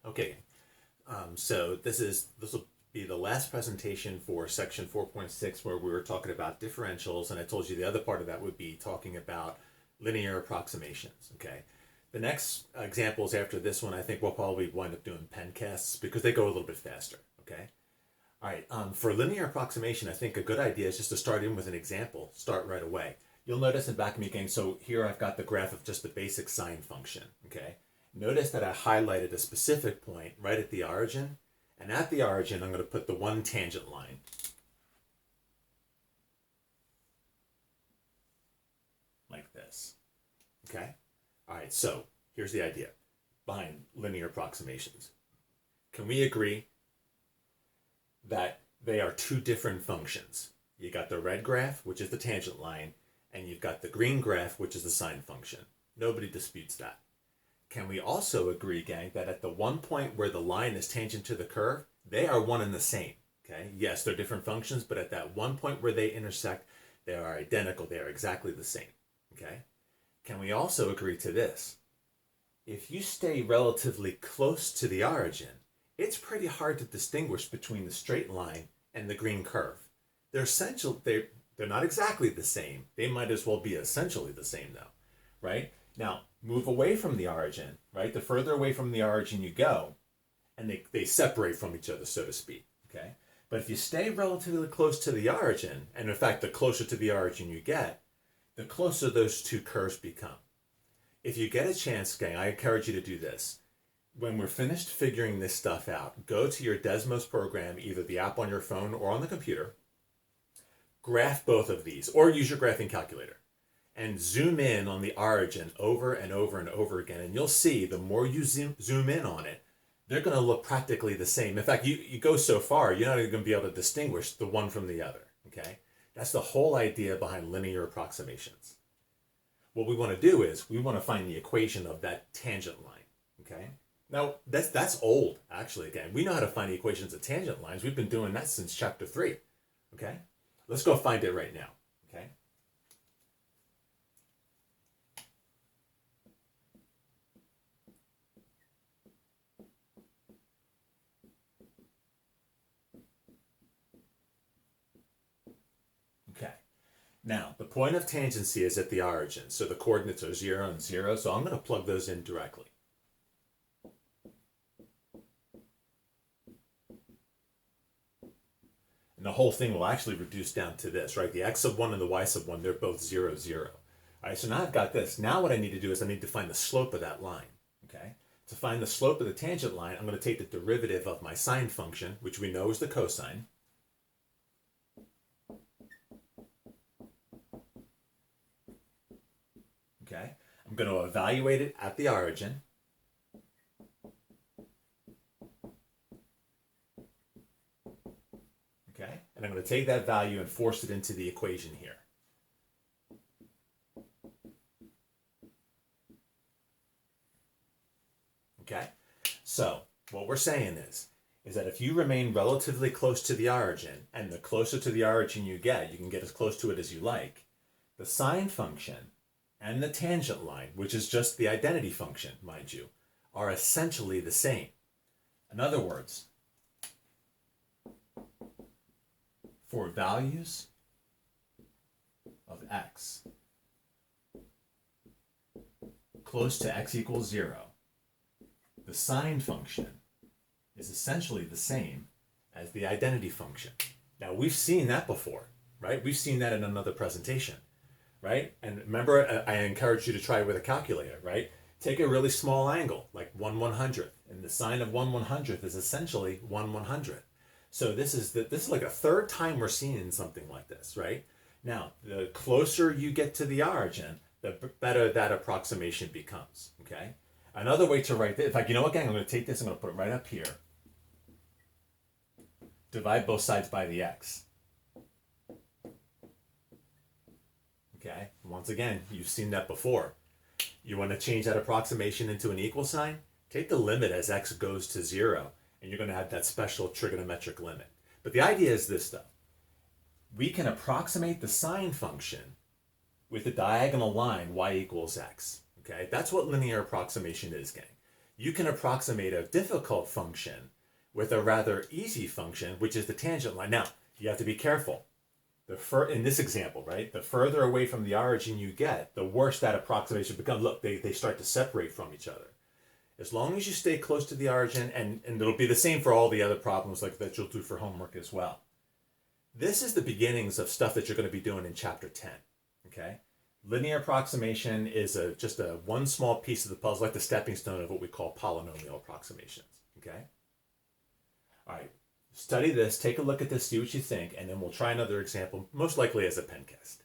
Okay, so this will be the last presentation for section 4.6 where we were talking about differentials, and I told you the other part of that would be talking about linear approximations. Okay, the next examples after this one, I think we'll probably wind up doing pencasts because they go a little bit faster. Okay, all right. For linear approximation, I think a good idea is just to start in with an example. Start right away. You'll notice in back of me again. So here I've got the graph of just the basic sine function. Okay. Notice that I highlighted a specific point right at the origin, and at the origin I'm going to put the one tangent line. Like this. Okay? Alright, so here's the idea behind linear approximations. Can we agree that they are two different functions? You got the red graph, which is the tangent line, and you've got the green graph, which is the sine function. Nobody disputes that. Can we also agree, gang, that at the one point where the line is tangent to the curve, they are one and the same? Okay, yes, they're different functions, but at that one point where they intersect, they are identical. They are exactly the same. Okay, can we also agree to this? If you stay relatively close to the origin, it's pretty hard to distinguish between the straight line and the green curve. They're essential. They're not exactly the same. They might as well be essentially the same, though, right? Now, move away from the origin, right? The further away from the origin you go, and they separate from each other, so to speak, okay? But if you stay relatively close to the origin, and in fact, the closer to the origin you get, the closer those two curves become. If you get a chance, gang, I encourage you to do this. When we're finished figuring this stuff out, go to your Desmos program, either the app on your phone or on the computer, graph both of these, or use your graphing calculator, and zoom in on the origin over and over and over again. And you'll see the more you zoom in on it, they're going to look practically the same. In fact, you go so far, you're not even going to be able to distinguish the one from the other. Okay? That's the whole idea behind linear approximations. What we want to do is we want to find the equation of that tangent line. Okay? Now, that's old, actually. Again, we know how to find the equations of tangent lines. We've been doing that since chapter 3. Okay? Let's go find it right now. Okay? Okay. Now, the point of tangency is at the origin, so the coordinates are 0 and 0, so I'm going to plug those in directly. And the whole thing will actually reduce down to this, right? The x sub 1 and the y sub 1, they're both 0, 0. All right, so now I've got this. Now what I need to do is I need to find the slope of that line, okay? To find the slope of the tangent line, I'm going to take the derivative of my sine function, which we know is the cosine. Okay, I'm going to evaluate it at the origin. Okay, and I'm going to take that value and force it into the equation here. Okay, so what we're saying is that if you remain relatively close to the origin, and the closer to the origin you can get as close to it as you like, the sine function and the tangent line, which is just the identity function, mind you, are essentially the same. In other words, for values of x close to x equals 0, the sine function is essentially the same as the identity function. Now, we've seen that before, right? We've seen that in another presentation, right? And remember, I encourage you to try it with a calculator, right? Take a really small angle, like 1/100th, and the sine of 1/100th is essentially 1/100th. So this is like a third time we're seeing something like this, right? Now, the closer you get to the origin, the better that approximation becomes, okay? Another way to write this, in fact, you know what, gang? I'm going to take this, I'm going to put it right up here. Divide both sides by the x. Okay, once again, you've seen that before. You want to change that approximation into an equal sign? Take the limit as x goes to 0, and you're going to have that special trigonometric limit. But the idea is this, though. We can approximate the sine function with the diagonal line y equals x. Okay, that's what linear approximation is, gang. you can approximate a difficult function with a rather easy function, which is the tangent line. Now, you have to be careful. In this example, right, the further away from the origin you get, the worse that approximation becomes. Look, they start to separate from each other. As long as you stay close to the origin, and it'll be the same for all the other problems like that you'll do for homework as well. This is the beginnings of stuff that you're going to be doing in chapter 10, okay? Linear approximation is just a one small piece of the puzzle, like the stepping stone of what we call polynomial approximations, okay? All right, study this, take a look at this, see what you think, and then we'll try another example, most likely as a pencast.